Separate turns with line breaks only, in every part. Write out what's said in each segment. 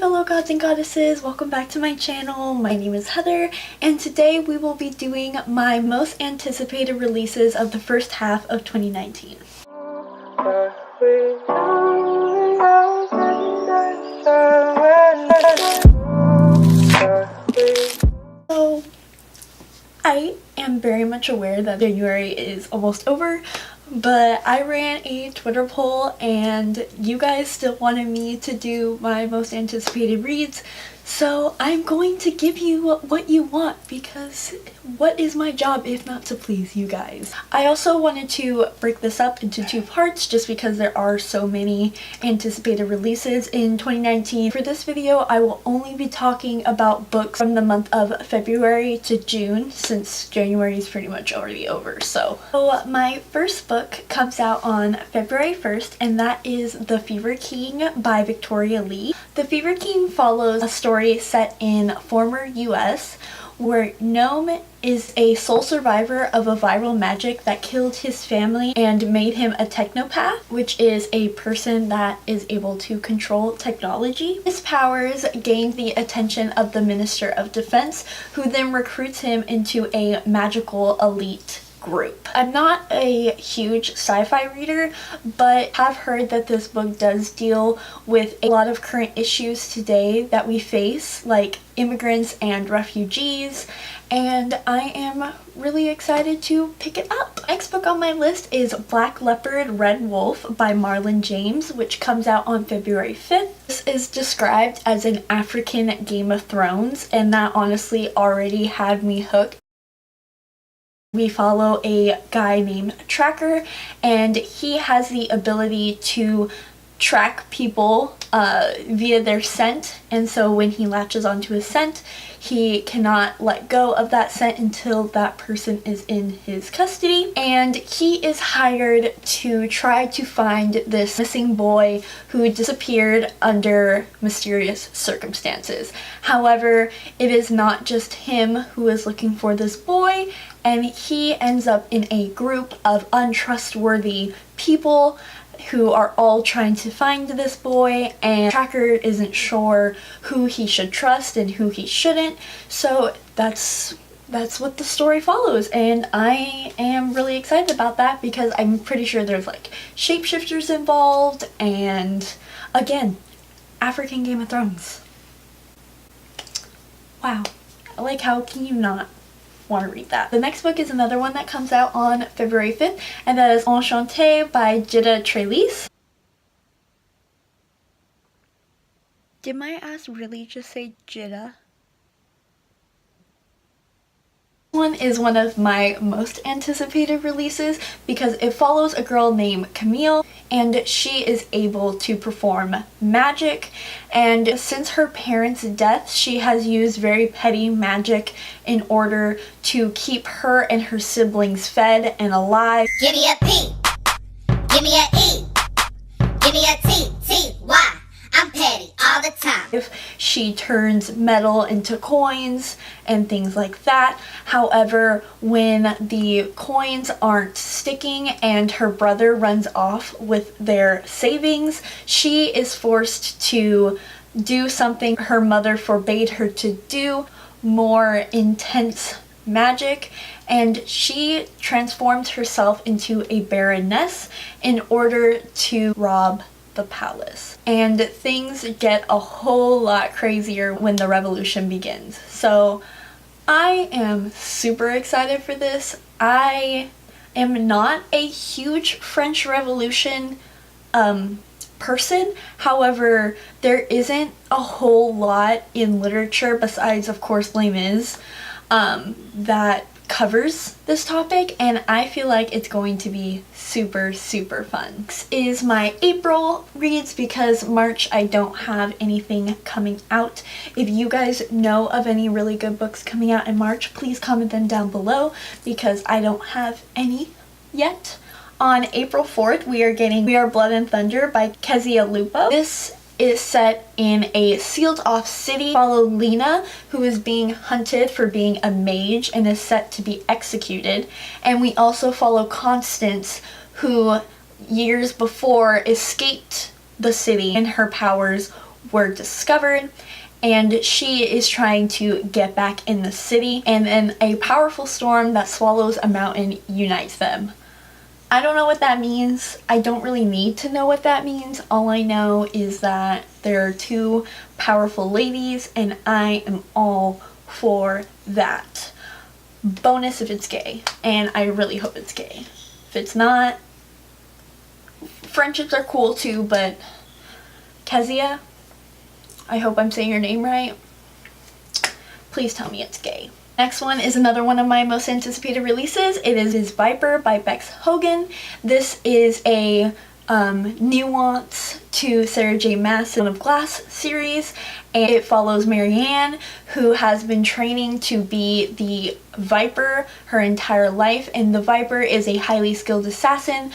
fellow gods and goddesses, welcome back to my channel. My name is Heather and today we will be doing my most anticipated releases of the first half of 2019. So I am very much aware that January is almost over, but I ran a Twitter poll and you guys still wanted me to do my most anticipated reads, so I'm going to give you what you want because what is my job if not to please you guys? I also wanted to break this up into two parts just because there are so many anticipated releases in 2019. For this video, I will only be talking about books from the month of February to June since January is pretty much already over. So my first book comes out on February 1st and that is The Fever King by Victoria Lee. The Fever King follows a story set in former US where Gnome is a sole survivor of a viral magic that killed his family and made him a technopath, which is a person that is able to control technology. His powers gain the attention of the Minister of Defense, who then recruits him into a magical elite group. I'm not a huge sci-fi reader, but have heard that this book does deal with a lot of current issues today that we face, like immigrants and refugees, and I am really excited to pick it up. Next book on my list is Black Leopard, Red Wolf by Marlon James, which comes out on February 5th. This is described as an African Game of Thrones, and that honestly already had me hooked. We follow a guy named Tracker and he has the ability to track people via their scent, and so when he latches onto a scent he cannot let go of that scent until that person is in his custody, and he is hired to try to find this missing boy who disappeared under mysterious circumstances. However, it is not just him who is looking for this boy, and he ends up in a group of untrustworthy people who are all trying to find this boy, and Tracker isn't sure who he should trust and who he shouldn't. So that's what the story follows, and I am really excited about that because I'm pretty sure there's like shapeshifters involved, and again, African Game of Thrones. Wow, like how can you not want to read that? The next book is another one that comes out on February 5th, and that is Enchantée by Jida Trelease. Did my ass really just say Jida? This one is one of my most anticipated releases because it follows a girl named Camille, and she is able to perform magic, and since her parents' death she has used very petty magic in order to keep her and her siblings fed and alive.
Give me a P, give me a E, give me a T, T, Y. I'm petty all the time.
If she turns metal into coins and things like that. However, when the coins aren't sticking and her brother runs off with their savings, she is forced to do something her mother forbade her to do, more intense magic, and she transforms herself into a baroness in order to rob the palace. And things get a whole lot crazier when the revolution begins. So I am super excited for this. I am not a huge French Revolution person. However, there isn't a whole lot in literature besides of course Les Mis that covers this topic, and I feel like it's going to be super fun. This is my April reads because March I don't have anything coming out. If you guys know of any really good books coming out in March, please comment them down below because I don't have any yet. On April 4th we are getting We Are Blood and Thunder by Kezia Lupo. This is set in a sealed off city. Follow Lena, who is being hunted for being a mage and is set to be executed, and we also follow Constance, who years before escaped the city and her powers were discovered, and she is trying to get back in the city, and then a powerful storm that swallows a mountain unites them. I don't know what that means. I don't really need to know what that means. All I know is that there are two powerful ladies, and I am all for that. Bonus if it's gay, and I really hope it's gay. If it's not, friendships are cool too, but Kezia, I hope I'm saying your name right. Please tell me it's gay. Next one is another one of my most anticipated releases. It is Viper by Bex Hogan. This is a nuance to Sarah J. Maas' One of Glass series, and it follows Marianne, who has been training to be the Viper her entire life, and the Viper is a highly skilled assassin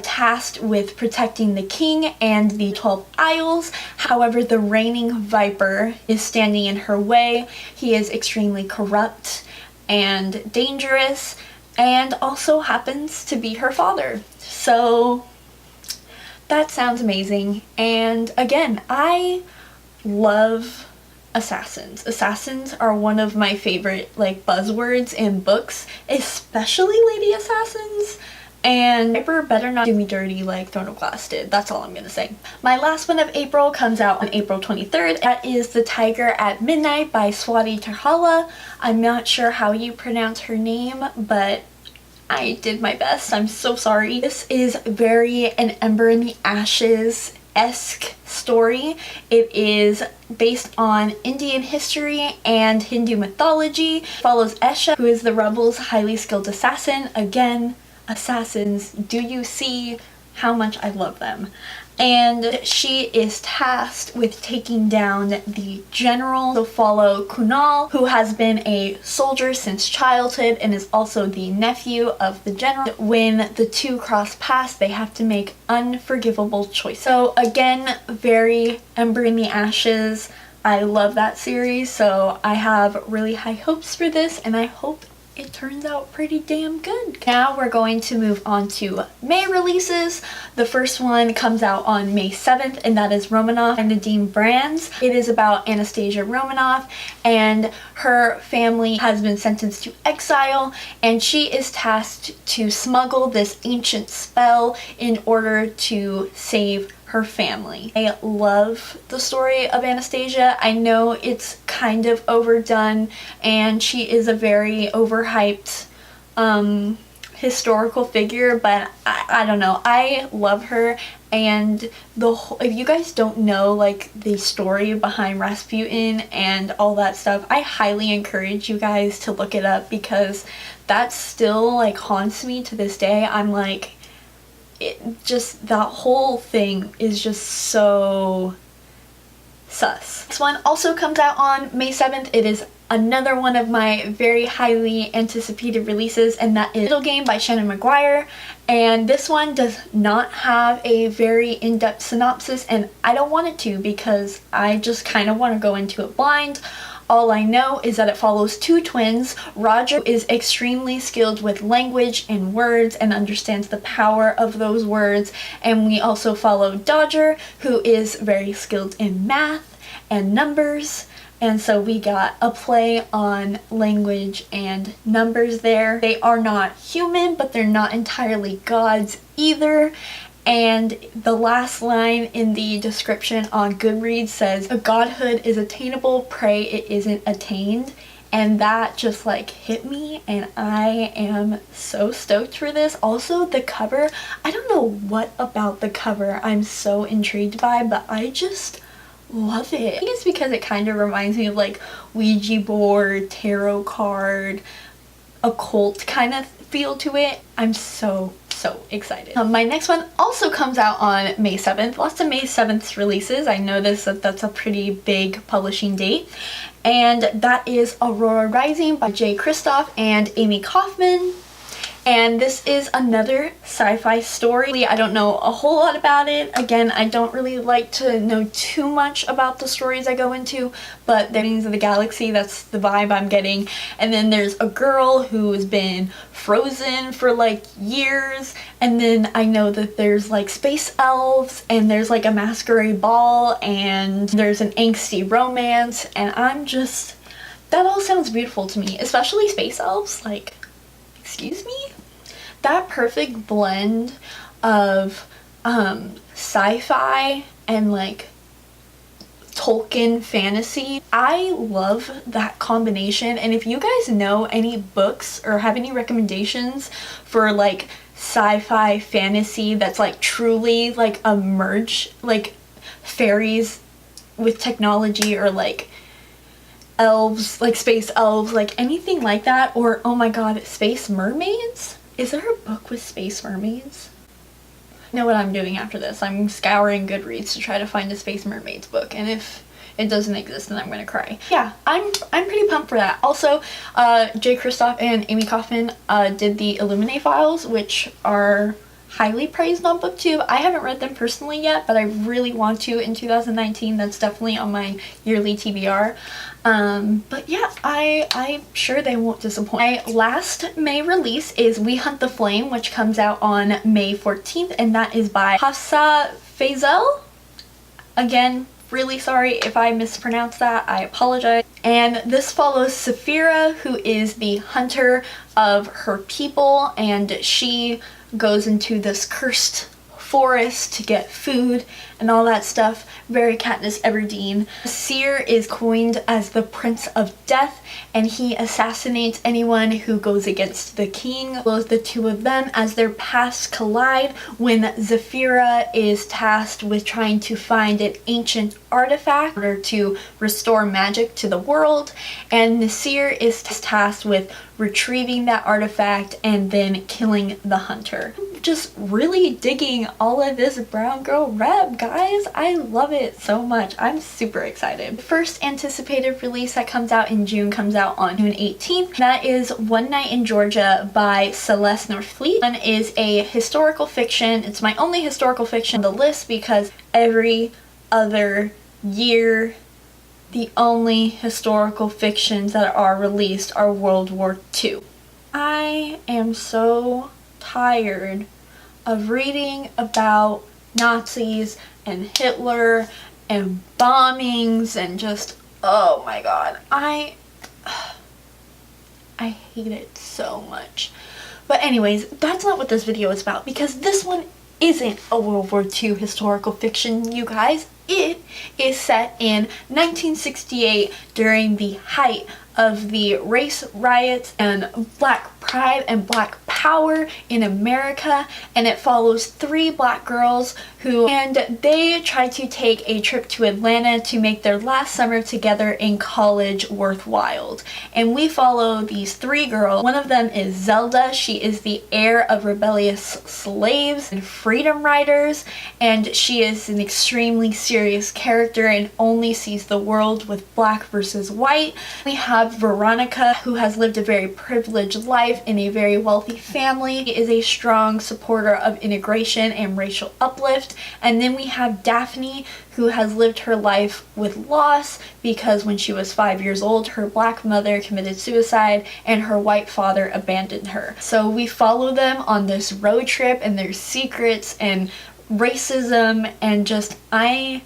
tasked with protecting the king and the 12 Isles. However, the reigning Viper is standing in her way. He is extremely corrupt and dangerous, and also happens to be her father. So that sounds amazing. And again, I love assassins. Assassins are one of my favorite buzzwords in books, especially lady assassins. And Viper better not do me dirty like Throne of Glass did. That's all I'm gonna say. My last one of April comes out on April 23rd. That is The Tiger at Midnight by Swati Terhala. I'm not sure how you pronounce her name, but I did my best. I'm so sorry. This is very an Ember in the Ashes-esque story. It is based on Indian history and Hindu mythology. It follows Esha, who is the rebel's highly skilled assassin. Again, assassins, do you see how much I love them? And she is tasked with taking down the general. So follow Kunal, who has been a soldier since childhood and is also the nephew of the general. When the two cross paths, they have to make unforgivable choices. So again, very Ember in the Ashes. I love that series, so I have really high hopes for this, and I hope it turns out pretty damn good. Now we're going to move on to May releases. The first one comes out on May 7th, and that is Romanoff and Nadine Brands. It is about Anastasia Romanoff, and her family has been sentenced to exile, and she is tasked to smuggle this ancient spell in order to save her family. I love the story of Anastasia. I know it's kind of overdone, and she is a very overhyped historical figure, but I don't know. I love her, and if you guys don't know the story behind Rasputin and all that stuff, I highly encourage you guys to look it up, because that still haunts me to this day. I'm that whole thing is just so sus. This one also comes out on May 7th. It is another one of my very highly anticipated releases, and that is Little Game by Shannon McGuire. And this one does not have a very in-depth synopsis, and I don't want it to, because I just kind of want to go into it blind. All I know is that it follows two twins. Roger is extremely skilled with language and words and understands the power of those words. And we also follow Dodger, who is very skilled in math and numbers. And so we got a play on language and numbers there. They are not human, but they're not entirely gods either. And the last line in the description on Goodreads says, "A godhood is attainable, pray it isn't attained." And that just hit me, and I am so stoked for this. Also, the cover, I don't know what about the cover I'm so intrigued by, but I just love it. I think it's because it kind of reminds me of Ouija board, tarot card, occult kind of feel to it. I'm so excited. My next one also comes out on May 7th. Lots of May 7th releases. I know that's a pretty big publishing date. And that is Aurora Rising by Jay Kristoff and Amy Kaufman. and this is another sci-fi story. I don't know a whole lot about it. Again, I don't really like to know too much about the stories I go into, but the Guardians of the Galaxy, that's the vibe I'm getting. And then there's a girl who's been frozen for like years, and then I know that there's like space elves, and there's like a masquerade ball, and there's an angsty romance, and I'm just, that all sounds beautiful to me, especially space elves. Like, excuse me? That perfect blend of sci-fi and like Tolkien fantasy. I love that combination, and if you guys know any books or have any recommendations for like sci-fi fantasy that's like truly like a merge, like fairies with technology, or like elves, like space elves, like anything like that, or oh my god, space mermaids? Is there a book with space mermaids? I know what I'm doing after this. I'm scouring Goodreads to try to find a space mermaids book, and if it doesn't exist, then I'm gonna cry. Yeah, I'm pretty pumped for that. Also, Jay Kristoff and Amy Kaufman did the Illuminae files, which are highly praised on BookTube. I haven't read them personally yet, but I really want to in 2019. That's definitely on my yearly TBR. But yeah, I'm sure they won't disappoint. My last May release is We Hunt the Flame, which comes out on May 14th, and that is by Hafsa Faisal. Again, really sorry if I mispronounced that, I apologize. And this follows Saphira, who is the hunter of her people, and she goes into this cursed forest to get food and all that stuff. Very Katniss Everdeen. Seer is coined as the Prince of Death, and he assassinates anyone who goes against the king. Both the two of them, as their paths collide, when Zafira is tasked with trying to find an ancient artifact in order to restore magic to the world, and Nasir is tasked with retrieving that artifact and then killing the hunter. Just really digging all of this brown girl rep, guys. I love it so much. I'm super excited. The first anticipated release that comes out in June comes out on June 18th. That is One Night in Georgia by Celeste Northfleet. One is a historical fiction. It's my only historical fiction on the list because every other year the only historical fictions that are released are World War II. I am so tired of reading about Nazis and Hitler and bombings and just, oh my god, I hate it so much. But anyways, that's not what this video is about, because this one isn't a World War II historical fiction, you guys. It is set in 1968 during the height of the race riots and black pride and black power in America, and it follows three black girls and they try to take a trip to Atlanta to make their last summer together in college worthwhile. And we follow these three girls. One of them is Zelda. She is the heir of rebellious slaves and freedom riders, and she is an extremely serious character and only sees the world with black versus white. We have Veronica, who has lived a very privileged life in a very wealthy family. She is a strong supporter of integration and racial uplift. And then we have Daphne, who has lived her life with loss because when she was 5 years old, her black mother committed suicide and her white father abandoned her. So we follow them on this road trip and their secrets and racism, and just, I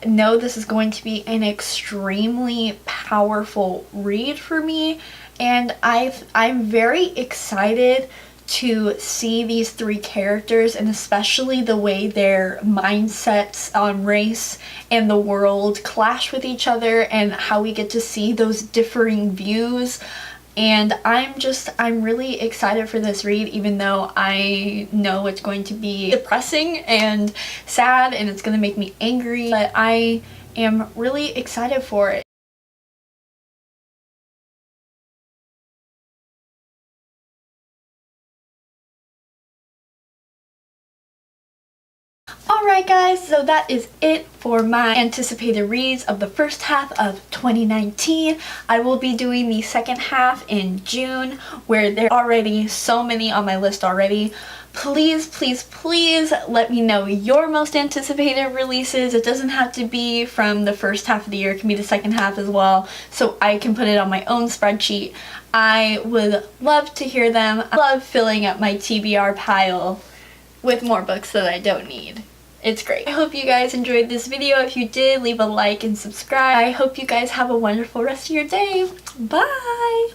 know this is going to be an extremely powerful read for me, and I'm very excited to see these three characters, and especially the way their mindsets on race and the world clash with each other, and how we get to see those differing views. And I'm really excited for this read, even though I know it's going to be depressing and sad and it's going to make me angry, but I am really excited for it. Alright guys, so that is it for my anticipated reads of the first half of 2019. I will be doing the second half in June, where there are already so many on my list already. Please, please, please let me know your most anticipated releases. It doesn't have to be from the first half of the year, it can be the second half as well, so I can put it on my own spreadsheet. I would love to hear them. I love filling up my TBR pile with more books that I don't need. It's great. I hope you guys enjoyed this video. If you did, leave a like and subscribe. I hope you guys have a wonderful rest of your day. Bye!